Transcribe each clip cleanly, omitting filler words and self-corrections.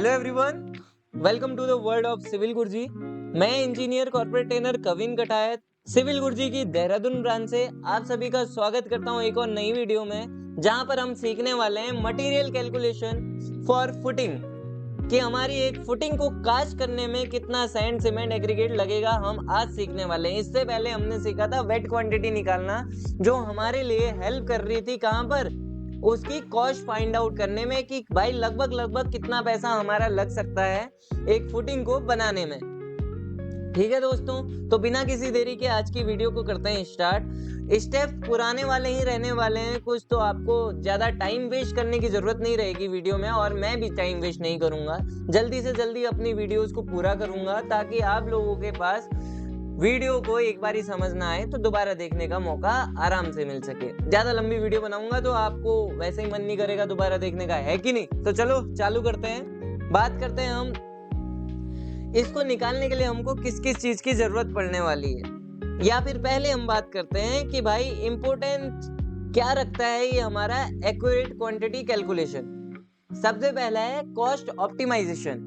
Hello everyone, welcome to the world of civil Guruji. मैं engineer corporate trainer Kavin Katayat civil Guruji की Dehradun branch से आप सभी का स्वागत करता हूं एक और नई वीडियो में, जहां पर हम सीखने वाले हैं मटेरियल कैलकुलेशन फॉर फुटिंग कि हमारी एक फुटिंग को कास्ट करने में कितना सैंड सीमेंट एग्रीगेट लगेगा। हम आज सीखने वाले हैं। इससे पहले हमने सीखा था वेट क्वांटिटी निकालना, जो हमारे लिए हेल्प कर रही थी कहां पर, उसकी कॉस्ट फाइंड आउट करने में कि भाई लगभग कितना पैसा हमारा लग सकता है एक फुटिंग को बनाने में। ठीक है दोस्तों, तो बिना किसी देरी के आज की वीडियो को करते हैं स्टार्ट। स्टेप पुराने वाले ही रहने वाले हैं कुछ, तो आपको ज्यादा टाइम वेस्ट करने की जरूरत नहीं रहेगी वीडियो में, और मैं भी टाइम वेस्ट नहीं करूंगा। जल्दी से जल्दी अपनी वीडियोस को पूरा करूंगा ताकि आप लोगों के पास वीडियो को एक बार ही समझ ना आए तो दोबारा देखने का मौका आराम से मिल सके। ज्यादा लंबी वीडियो बनाऊंगा तो आपको वैसे ही मन नहीं करेगा दोबारा देखने का, है कि नहीं? तो चलो चालू करते हैं। बात करते हैं हम इसको निकालने के लिए हमको किस किस चीज की जरूरत पड़ने वाली है, या फिर पहले हम बात करते हैं कि भाई इंपोर्टेंट क्या रखता है ये हमारा एक्यूरेट क्वांटिटी कैलकुलेशन। सबसे पहला है कॉस्ट ऑप्टिमाइजेशन।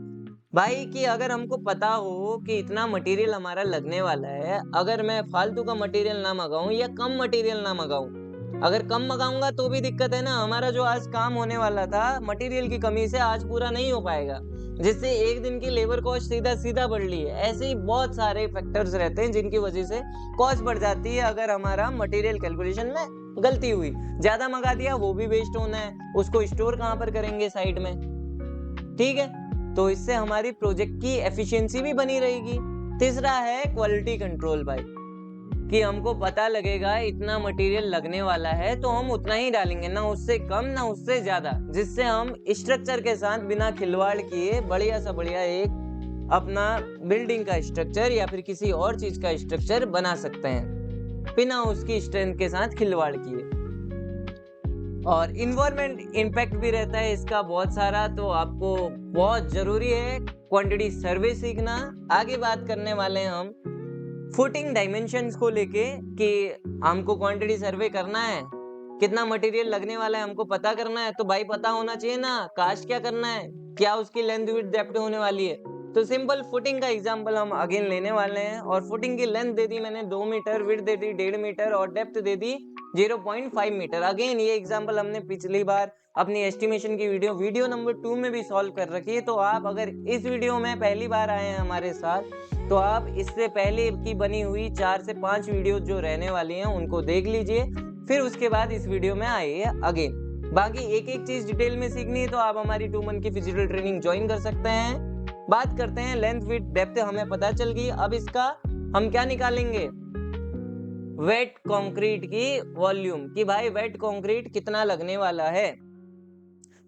भाई कि अगर हमको पता हो कि इतना मटेरियल हमारा लगने वाला है, अगर मैं फालतू का मटेरियल ना मंगाऊं या कम मटेरियल ना मंगाऊं, अगर कम मंगाऊंगा तो भी दिक्कत है ना। हमारा जो आज काम होने वाला था मटेरियल की कमी से आज पूरा नहीं हो पाएगा, जिससे एक दिन की लेबर कॉस्ट सीधा बढ़ रही है। ऐसे ही बहुत सारे फैक्टर्स रहते हैं जिनकी वजह से कॉस्ट बढ़ जाती है अगर हमारा मटेरियल कैलकुलेशन में गलती हुई। ज्यादा मंगा दिया वो भी वेस्ट होना है, उसको स्टोर कहां पर करेंगे? साइड में। ठीक है, तो इससे हमारी प्रोजेक्ट की एफिशिएंसी भी बनी रहेगी। तीसरा है क्वालिटी कंट्रोल भाई, कि हमको पता लगेगा इतना मटेरियल लगने वाला है तो हम उतना ही डालेंगे, ना उससे कम ना उससे ज्यादा, जिससे हम स्ट्रक्चर के साथ बिना खिलवाड़ किए बढ़िया सा बढ़िया एक अपना बिल्डिंग का स्ट्रक्चर या फिर किसी और चीज का स्ट्रक्चर बना सकते हैं बिना उसकी स्ट्रेंथ के साथ खिलवाड़ किए। और इन्वायरमेंट इम्पैक्ट भी रहता है इसका बहुत सारा, तो आपको बहुत जरूरी है क्वांटिटी सर्वे सीखना। आगे बात करने वाले हैं हम फुटिंग डायमेंशंस को लेके कि हमको क्वांटिटी सर्वे करना है, कितना मटेरियल लगने वाला है हमको पता करना है, तो भाई पता होना चाहिए ना कास्ट क्या करना है, क्या उसकी लेंथ विड्थ डेप्थ होने वाली है। तो सिंपल फुटिंग का एग्जांपल हम अगेन लेने वाले हैं, और फुटिंग की लेंथ दे दी मैंने 2 मीटर, विड्थ दे दी 1.5 मीटर और डेप्थ दे दी 0.5 मीटर। अगेन ये एग्जांपल हमने पिछली बार अपनी एस्टिमेशन की वीडियो नंबर 2 में भी सॉल्व कर रखी है। तो आप अगर इस वीडियो में पहली बार आए हैं हमारे साथ तो आप इससे पहले की बनी हुई 4 से 5 वीडियो जो रहने वाली हैं उनको देख लीजिए, फिर उसके बाद इस वीडियो में आइए अगेन। बाकी एक एक चीज डिटेल में सीखनी है तो आप हमारी 2 मंथ की फिजिकल ट्रेनिंग ज्वाइन कर सकते हैं। बात करते हैं लेंथ विड्थ डेप्थ हमें पता चल गई, अब इसका हम क्या निकालेंगे? वेट कंक्रीट की वॉल्यूम, कि भाई वेट कंक्रीट कितना लगने वाला है।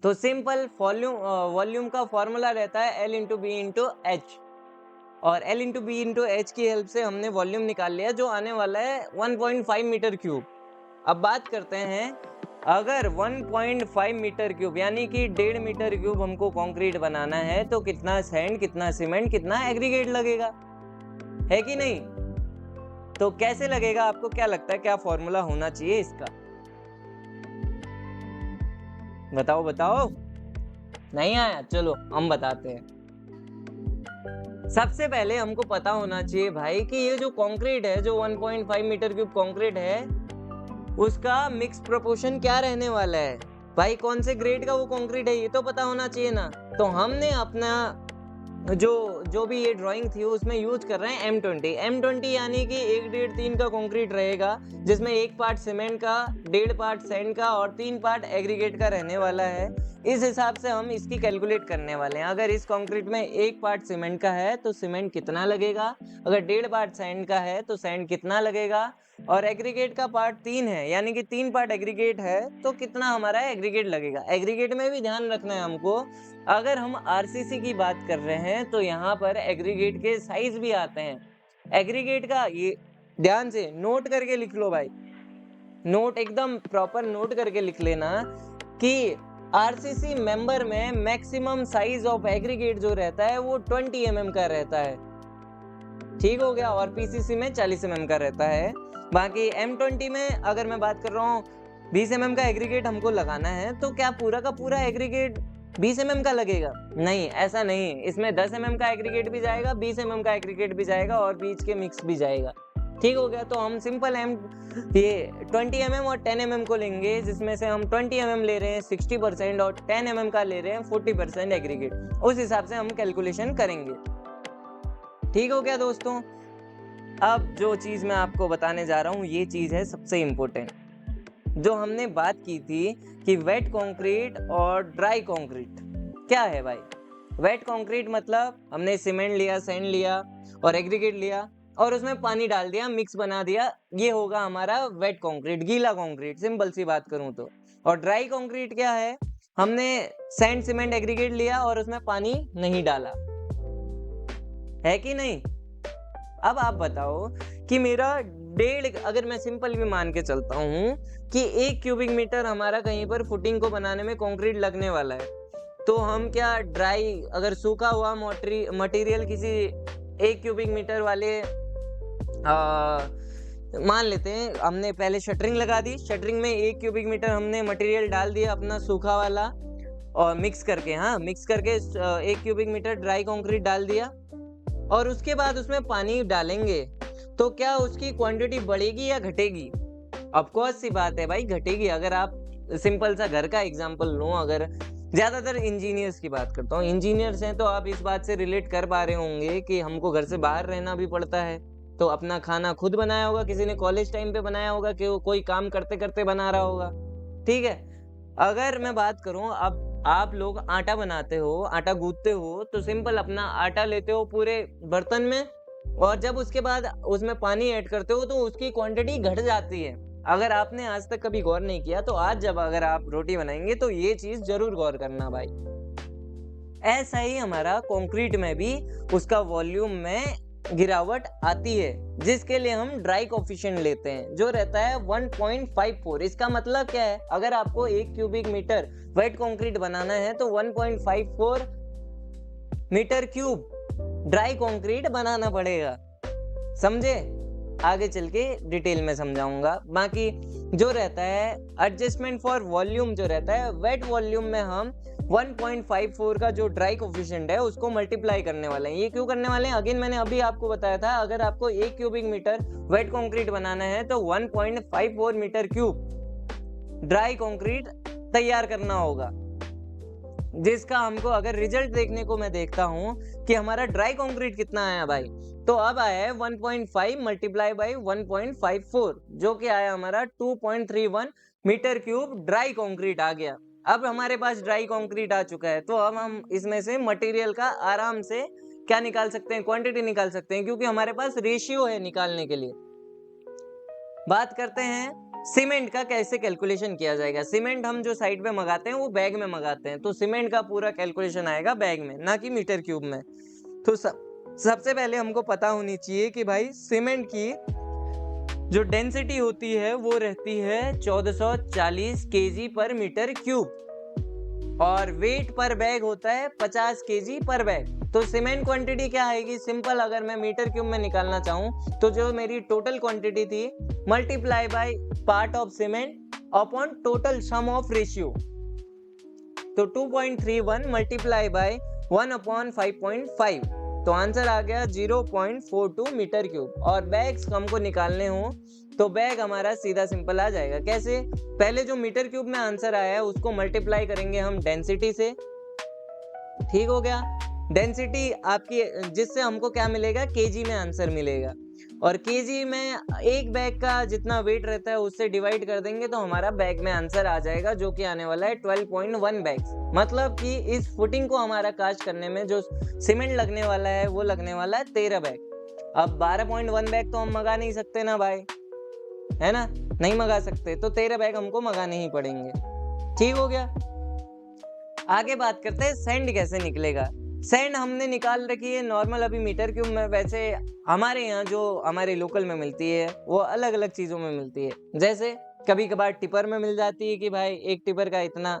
तो सिंपल वॉल्यूम का फॉर्मूला रहता है L into B into H, और L into B into H की हेल्प से हमने वॉल्यूम निकाल लिया जो आने वाला है 1.5 मीटर क्यूब। अब बात करते हैं अगर 1.5 मीटर क्यूब यानी कि 1.5 मीटर क्यूब हमको कंक्रीट बनाना है तो कितना सैंड, कितना सीमेंट, कितना एग्रीगेट लगेगा, है कि नहीं? तो कैसे लगेगा, आपको क्या लगता है क्या फॉर्मूला होना चाहिए इसका? बताओ बताओ। नहीं आया? चलो हम बताते हैं। सबसे पहले हमको पता होना चाहिए भाई कि ये जो कंक्रीट है, जो 1.5 मीटर क्यूब कंक्रीट है, उसका मिक्स प्रोपोर्शन क्या रहने वाला है। भाई कौन से ग्रेड का वो कंक्रीट है ये तो पता होना चाहिए ना। तो हमने अपना जो भी ये ड्राइंग थी उसमें यूज कर रहे हैं M20 यानी कि 1.5-3 का कंक्रीट रहेगा, जिसमें 1 पार्ट सीमेंट का, 1.5 पार्ट सैंड का और 3 पार्ट एग्रीगेट का रहने वाला है। इस हिसाब से हम इसकी कैलकुलेट करने वाले हैं। अगर इस कंक्रीट में 1 पार्ट सीमेंट का है तो सीमेंट कितना लगेगा, अगर 1.5 पार्ट सैंड का है तो सैंड कितना लगेगा, और एग्रीगेट का पार्ट 3 है यानी कि 3 पार्ट एग्रीगेट है तो कितना हमारा एग्रीगेट लगेगा। एग्रीगेट में भी ध्यान रखना है हमको, अगर हम आरसीसी की बात कर रहे हैं तो यहाँ पर एग्रीगेट के साइज भी आते हैं। एग्रीगेट का ये ध्यान से नोट करके लिख लो भाई, नोट एकदम प्रॉपर नोट करके लिख लेना कि आरसीसी मेंबर में मैक्सिमम साइज ऑफ एग्रीगेट जो रहता है वो 20 mm का रहता है। ठीक हो गया, और पीसीसी में 40 mm का रहता है। बाकी M20 में अगर मैं बात कर रहा हूँ 20 mm का एग्रीगेट हमको लगाना है, तो क्या पूरा का पूरा एग्रीगेट 20 mm का लगेगा? नहीं, ऐसा नहीं है। इसमें 10 mm का एग्रीगेट भी जाएगा, 20 mm का एग्रीगेट भी जाएगा और बीच के मिक्स भी जाएगा। ठीक हो गया? तो हम सिंपल ये 20 mm और 10 mm को लेंगे, जिसमें से हम 20 mm ले रहे हैं 60% और 10 mm का ले रहे हैं 40% एग्रीगेट। उस हिसाब से हम कैलकुलेशन करेंगे। ठीक हो गया दोस्तों? अब जो चीज़ मैं आपको बताने जा रहा हूँ, ये चीज़ है सबसे इम्पोर्टेंट। जो हमने बात की थी कि वेट कंक्रीट और ड्राई कंक्रीट क्या है भाई? वेट कंक्रीट मतलब हमने सीमेंट लिया, सैंड लिया और एग्रीगेट लिया और उसमें पानी डाल दिया, मिक्स बना दिया, ये होगा हमारा वेट कंक्रीट, गीला कंक्रीट, सिंपल सी बात करूं तो। और ड्राई कंक्रीट क्या है? हमने सैंड, सीमेंट, एग्रीगेट लिया और उसमें पानी नहीं डाला, है कि नहीं? अब आप बताओ कि मेरा अगर मैं सिंपल भी मान के चलता हूँ कि 1 क्यूबिक मीटर हमारा कहीं पर फुटिंग को बनाने में कंक्रीट लगने वाला है, तो हम क्या अगर सूखा हुआ मटेरियल किसी 1 क्यूबिक मीटर वाले मान लेते हैं, हमने पहले शटरिंग लगा दी, शटरिंग में 1 क्यूबिक मीटर हमने मटेरियल डाल दिया अपना सूखा वाला और मिक्स करके 1 क्यूबिक मीटर ड्राई कंक्रीट डाल दिया और उसके बाद उसमें पानी डालेंगे, तो क्या उसकी क्वांटिटी बढ़ेगी या घटेगी? ऑफ कोर्स सी बात है भाई, घटेगी। अगर आप सिंपल सा घर का एग्जांपल लो, अगर ज्यादातर इंजीनियर्स की बात करता हूँ, इंजीनियर्स हैं तो आप इस बात से रिलेट कर पा रहे होंगे कि हमको घर से बाहर रहना भी पड़ता है, तो अपना खाना खुद बनाया होगा, किसी ने कॉलेज टाइम पे बनाया होगा, कि कोई काम करते करते बना रहा होगा। ठीक है, अगर मैं बात करूं, अब आप लोग आटा बनाते हो, आटा गूंथते हो, तो सिंपल अपना आटा लेते हो पूरे बर्तन में और जब उसके बाद उसमें पानी ऐड करते हो तो उसकी क्वांटिटी घट जाती है। अगर आपने आज तक कभी गौर नहीं किया तो आज जब अगर आप रोटी बनाएंगे तो ये चीज जरूर गौर करना भाई। ऐसा ही हमारा कंक्रीट में भी उसका वॉल्यूम में गिरावट आती है, जिसके लिए हम ड्राई कोफिशिएंट लेते हैं जो रहता है 1.54। इसका मतलब क्या है? अगर आपको 1 क्यूबिक मीटर वेट कंक्रीट बनाना है तो 1.54 मीटर क्यूब ड्राई कंक्रीट बनाना पड़ेगा, समझे? आगे चल के डिटेल में समझाऊंगा। बाकी जो रहता है एडजस्टमेंट फॉर वॉल्यूम, जो रहता है वेट वॉल्यूम में हम 1.54 का जो ड्राई कोफिशिएंट है उसको मल्टीप्लाई करने वाले हैं। ये क्यों करने वाले हैं? अगेन मैंने अभी आपको बताया था, अगर आपको 1 क्यूबिक मीटर वेट कंक्रीट बनाना है तो 1.54 मीटर क्यूब ड्राई कंक्रीट तैयार करना होगा, जिसका हमको अगर रिजल्ट देखने को मैं देखता हूं कि हमारा ड्राई कंक्रीट कितना आया भाई, तो अब आया है 1.5 मल्टीप्लाई बाई 1.54, जो कि आया हमारा 2.31 मीटर क्यूब ड्राई कंक्रीट आ गया। अब हमारे पास ड्राई कंक्रीट आ चुका है, तो अब हम इसमें से मटेरियल का आराम से क्या निकाल सकते हैं? क्वांटिटी निकाल सकते हैं, क्योंकि हमारे पास रेशियो है निकालने के लिए। बात करते हैं सीमेंट का कैसे कैलकुलेशन किया जाएगा। सीमेंट हम जो साइड पे मंगाते हैं वो बैग में मंगाते हैं, तो सीमेंट का पूरा कैलकुलेशन आएगा बैग में, ना कि मीटर क्यूब में। तो सबसे पहले हमको पता होनी चाहिए कि भाई सीमेंट की जो डेंसिटी होती है वो रहती है 1440 केजी पर मीटर क्यूब और वेट पर बैग होता है 50 केजी पर बैग। तो सीमेंट क्वांटिटी क्या आएगी? सिंपल, अगर मैं मीटर क्यूब में निकालना चाहूं तो जो मेरी टोटल क्वांटिटी थी multiply by part of cement upon total sum of ratio, तो 2.31 मल्टीप्लाई बाय 1/5.5, तो आंसर आ गया 0.42 मीटर क्यूब। और बैग्स हमको निकालने हो तो बैग हमारा सीधा सिंपल आ जाएगा। कैसे? पहले जो मीटर क्यूब में आंसर आया है उसको मल्टीप्लाई करेंगे हम डेंसिटी से, ठीक हो गया? डेंसिटी आपकी, जिससे हमको क्या मिलेगा? केजी में आंसर मिलेगा, और केजी में एक बैग का जितना वेट रहता है उससे डिवाइड कर देंगे तो हमारा बैग में आंसर आ जाएगा, जो कि आने वाला है 12.1 बैग्स। मतलब कि इस फुटिंग को हमारा कास्ट करने में जो सीमेंट लगने वाला है वो लगने वाला है 13 बैग। अब 12.1 बैग तो हम मंगा नहीं सकते ना भाई, है ना? नहीं मंगा सकते, तो 13 बैग हमको मंगाने ही पड़ेंगे। ठीक हो गया? आगे बात करते हैं सैंड कैसे निकलेगा। सैंड हमने निकाल रखी है नॉर्मल अभी मीटर क्यूब में। वैसे हमारे यहाँ जो हमारे लोकल में मिलती है वो अलग अलग चीजों में मिलती है, जैसे कभी कभार टिपर में मिल जाती है कि भाई एक टिपर का इतना,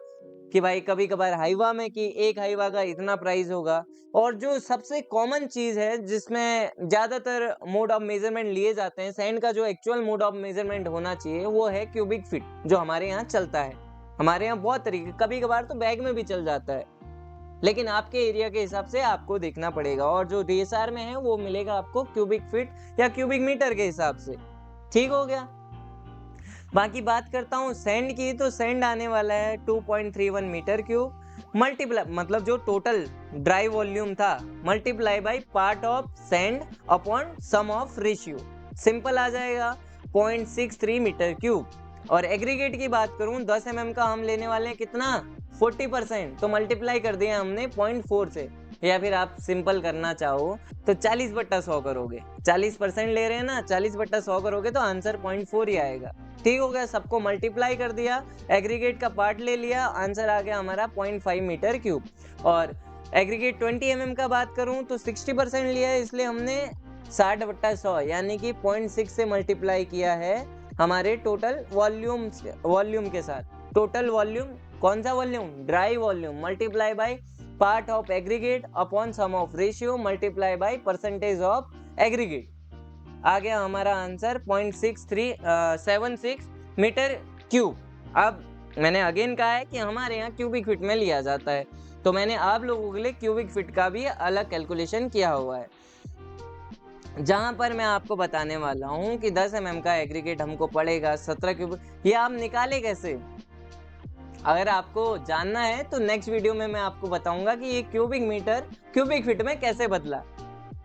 कि भाई कभी कभार हाइवा में कि एक हाइवा का इतना प्राइस होगा। और जो सबसे कॉमन चीज है जिसमें ज्यादातर मोड ऑफ मेजरमेंट लिए जाते हैं, सैंड का जो एक्चुअल मोड ऑफ मेजरमेंट होना चाहिए वो है क्यूबिक फीट, जो हमारे यहाँ चलता है। हमारे यहाँ बहुत तरीके, कभी कभार तो बैग में भी चल जाता है, लेकिन आपके एरिया के हिसाब से आपको देखना पड़ेगा, और जो डीएसआर में है वो मिलेगा आपको क्यूबिक फीट या क्यूबिक मीटर के हिसाब से। ठीक हो गया। बाकी बात करता हूँ सैंड की, तो सैंड आने वाला है 2.31 मीटर क्यूब मल्टीप्लाई, मतलब जो टोटल ड्राई वॉल्यूम था, multiply by part of sand upon sum of ratio, simple आ जाएगा 0.63 मीटर क्यूब। और एग्रीगेट की बात करूं 10 mm का हम लेने वाले हैं कितना, 40%, तो मल्टीप्लाई कर दिया हमने 0.4 से, या फिर आप सिंपल करना चाहो तो 40/100 करोगे, 40% ले रहे हैं ना, 40/100 करोगे तो आंसर 0.4 ही आएगा। ठीक हो गया, सबको मल्टीप्लाई कर दिया, एग्रीगेट का पार्ट ले लिया, आंसर आ गया हमारा 0.5 मीटर क्यूब। और एग्रीगेट 20 mm का बात करूं तो 60% लिया है, इसलिए हमने 60/100 यानी कि 0.6 से मल्टीप्लाई किया है हमारे टोटल वॉल्यूम के साथ। टोटल वॉल्यूम, कौन सा volume, dry volume, multiply by part of aggregate upon sum of ratio multiply by percentage of aggregate, आ गया हमारा आंसर 0.6376 मीटर क्यूब। अब मैंने अगेन कहा है कि हमारे यहाँ क्यूबिक फीट में लिया जाता है, तो मैंने आप लोगों के लिए क्यूबिक फीट का भी अलग कैलकुलेशन किया हुआ है, जहां पर मैं आपको बताने वाला हूं कि 10 mm का एग्रीगेट हमको पड़ेगा 17 क्यूबिक। ये आप निकाले कैसे, अगर आपको जानना है तो नेक्स्ट वीडियो में मैं आपको बताऊंगा कि ये क्यूबिक मीटर क्यूबिक फीट में कैसे बदला।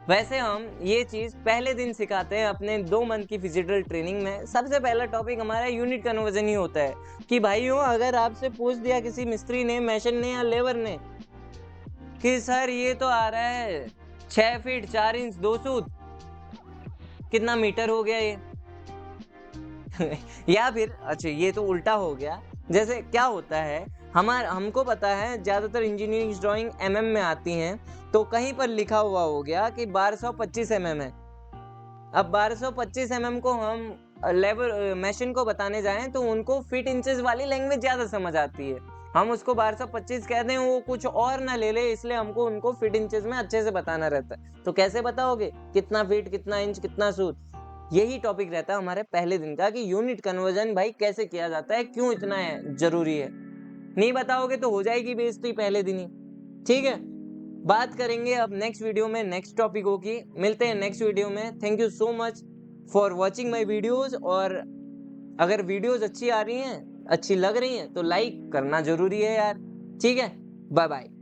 वैसे हम ये चीज पहले दिन सिखाते हैं अपने 2 मंथ की फिजिकल ट्रेनिंग में। सबसे पहला टॉपिक हमारा यूनिट कन्वर्जन ही होता है कि भाइयों, अगर आपसे पूछ दिया किसी मिस्त्री ने, मैशन ने या लेबर ने कि सर ये तो आ रहा है 6 फीट 4 इंच 2 सूत, कितना मीटर हो गया ये या फिर अच्छा ये तो उल्टा हो गया, जैसे क्या होता है, हमको पता है ज्यादातर इंजीनियरिंग ड्राइंग एमएम में आती हैं, तो कहीं पर लिखा हुआ हो गया कि 1225 mm है। अब 1225 mm को हम लेबर मशीन को बताने जाएं तो उनको फीट इंचेस वाली लैंग्वेज ज्यादा समझ आती है, हम उसको 1225 कहते हैं, वो कुछ और ना ले ले, इसलिए हमको उनको फीट इंचेस में अच्छे से बताना रहता है। तो कैसे बताओगे कितना फीट कितना इंच कितना सूत, यही टॉपिक रहता है हमारे पहले दिन का कि यूनिट कन्वर्जन भाई कैसे किया जाता है, क्यों इतना है जरूरी है। नहीं बताओगे तो हो जाएगी बेइज्जती पहले दिन ही। ठीक है, बात करेंगे अब नेक्स्ट वीडियो में नेक्स्ट टॉपिकों की। मिलते हैं नेक्स्ट वीडियो में। Thank you so much for watching my videos. और अगर वीडियोज अच्छी आ रही हैं, अच्छी लग रही हैं, तो लाइक करना जरूरी है यार। ठीक है, बाय बाय।